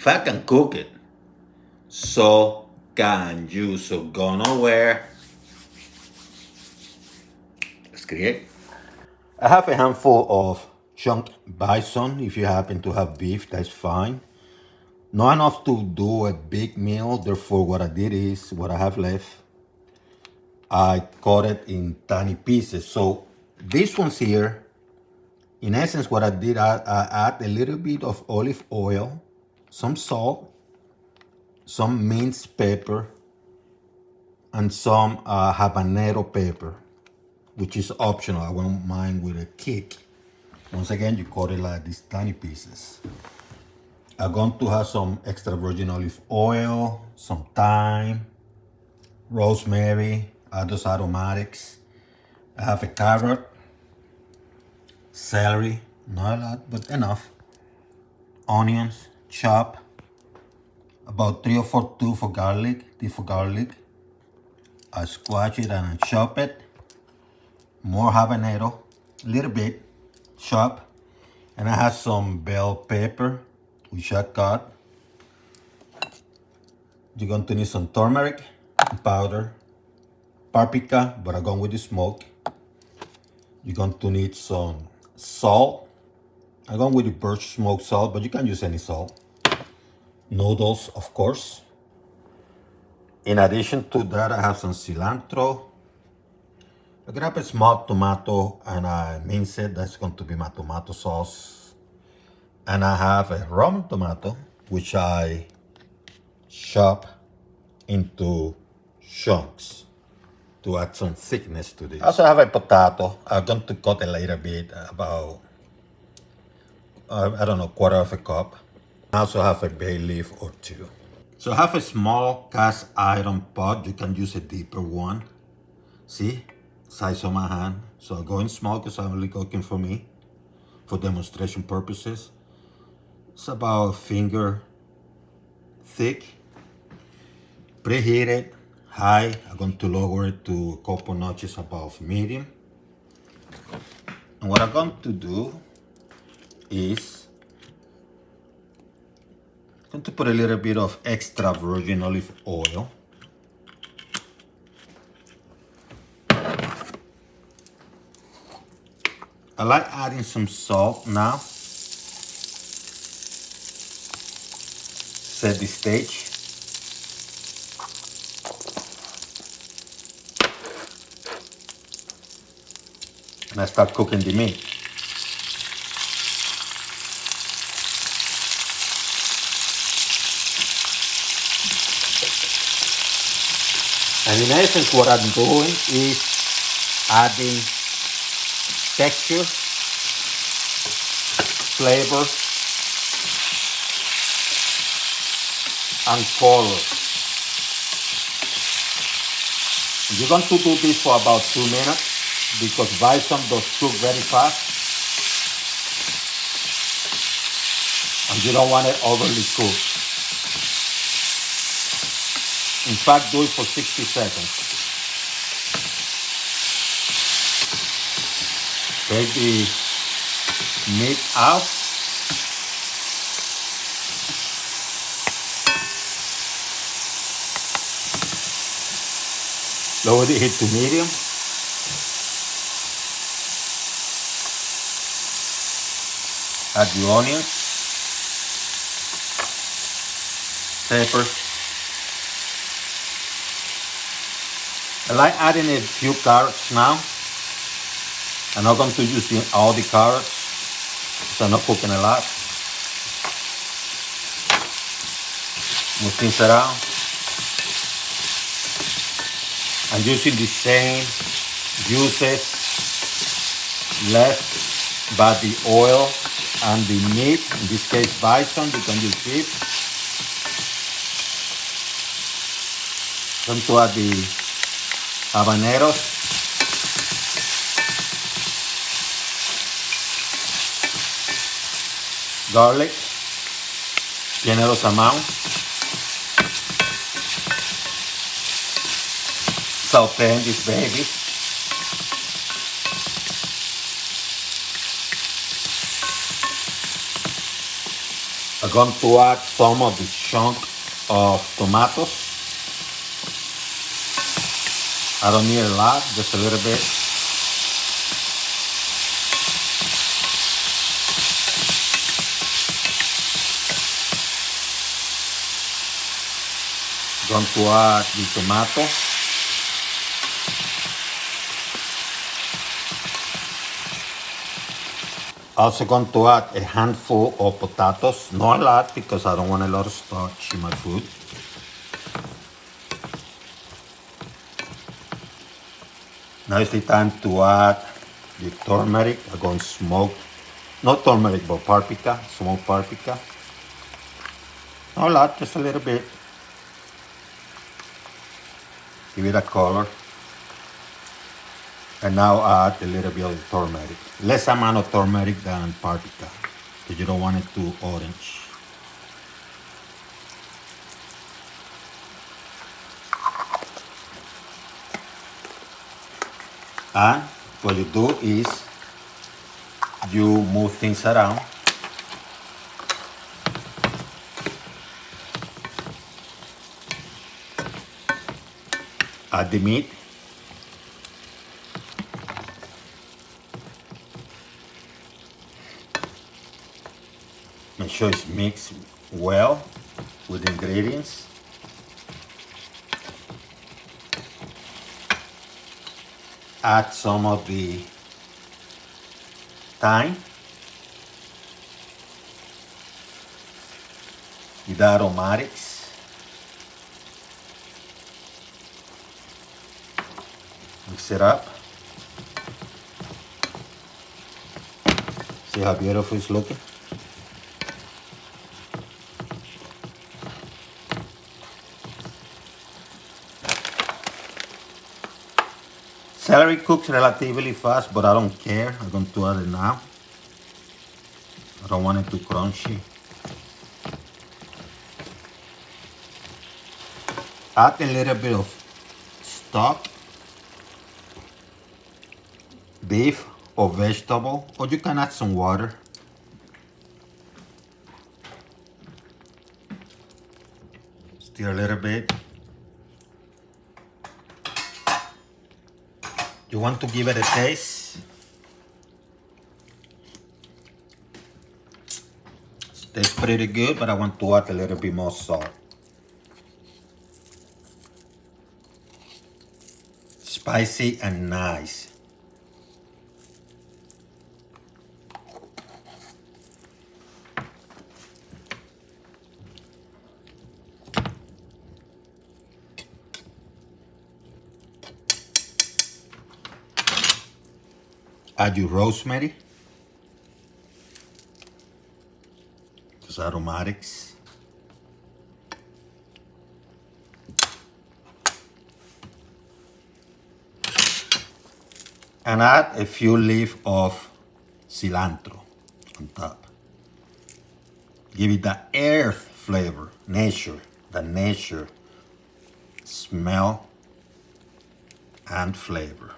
If I can cook it, so can you. So go nowhere. Let's create. I have a handful of chunked bison. If you happen to have beef, that's fine. Not enough to do a big meal. Therefore, what I did is, what I have left, I cut it in tiny pieces. So these ones here, in essence, what I did, I add a little bit of olive oil, some salt, some minced pepper, and some habanero pepper, which is optional. I want mine with a kick. Once again, you cut it like these tiny pieces. I'm going to have some extra virgin olive oil, some thyme, rosemary, those aromatics. I have a carrot, celery, not a lot, but enough. Onions, chop. About 3 or 4 tubes for garlic, I squash it and I chop it. More habanero, a little bit, chop. And I have some bell pepper, which I cut. You're going to need some turmeric powder, paprika, but I'm going with the smoke. You're going to need some salt. I'm going with the birch smoked salt, but you can use any salt. Noodles, of course. In addition to that, I have some cilantro. I grab a small tomato and I mince it. That's going to be my tomato sauce. And I have a Roman tomato, which I chop into chunks to add some thickness to this. I also have a potato. I'm going to cut a little bit, about, I don't know, quarter of a cup. I also have a bay leaf or two. So I have a small cast iron pot. You can use a deeper one. See, size of my hand. So I'm going small because I'm only cooking for me, for demonstration purposes. It's about a finger thick. Preheat it high. I'm going to lower it to a couple notches above medium. And what I'm going to do is I'm going to put a little bit of extra virgin olive oil. I like adding some salt now. Set the stage. And I start cooking the meat. And in essence, what I'm doing is adding texture, flavor, and color. You're going to do this for about 2 minutes because bison does cook very fast. And you don't want it overly cooked. In fact, do it for 60 seconds. Take the meat out. Lower the heat to medium. Add the onions, pepper. I like adding a few carrots now. I'm not going to use all the carrots, so I'm not cooking a lot. Move things around. I'm using the same juices left by the oil and the meat. In this case, bison. You can use beef. Going to add the habaneros. Garlic, generous amount. Sauteing this baby. I'm going to add some of the chunk of tomatoes. I don't need a lot, just a little bit. Going to add the tomato. Also going to add a handful of potatoes, not a lot because I don't want a lot of starch in my food. Now is the time to add the turmeric. I'm going to smoke, not turmeric but paprika, smoked paprika. Not a lot, just a little bit. Give it a color. And now add a little bit of turmeric. Less amount of turmeric than paprika because you don't want it too orange. And what you do is you move things around. Add the meat. Make sure it's mixed well with the ingredients. Add some of the thyme, the aromatics, mix it up. See how beautiful it's looking? Celery cooks relatively fast, but I don't care. I'm going to add it now. I don't want it too crunchy. Add a little bit of stock, beef or vegetable, or you can add some water. Stir a little bit. You want to give it a taste. It tastes pretty good, but I want to add a little bit more salt. Spicy and nice. Add your rosemary. Those aromatics. And add a few leaves of cilantro on top. Give it the earth flavor, nature, the nature smell and flavor.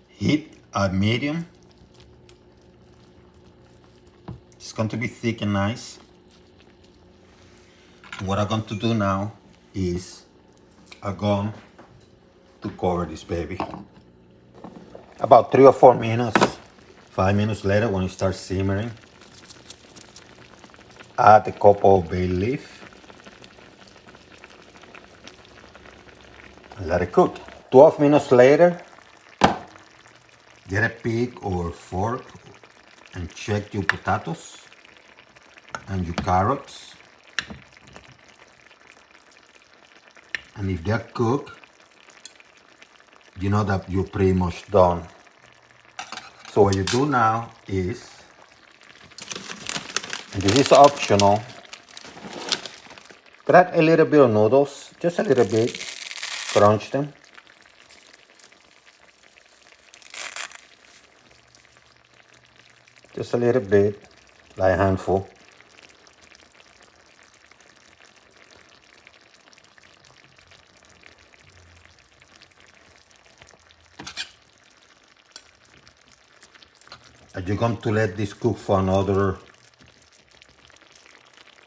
Heat at medium. It's going to be thick and nice. What I'm going to do now is I'm going to cover this baby. About 3 or 4 minutes, 5 minutes later when it starts simmering, add a couple of bay leaf and let it cook. 12 minutes later, get a pick or fork and check your potatoes and your carrots. And if they're cooked, you know that you're pretty much done. So what you do now is, and this is optional, grab a little bit of noodles, just a little bit, crunch them. Just a little bit, like a handful. And you're going to let this cook for another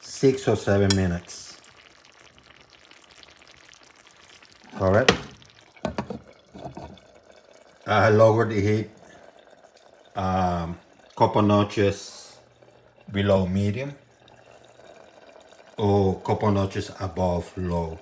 6 or 7 minutes. Correct? I lowered the heat couple notches below medium or couple notches above low.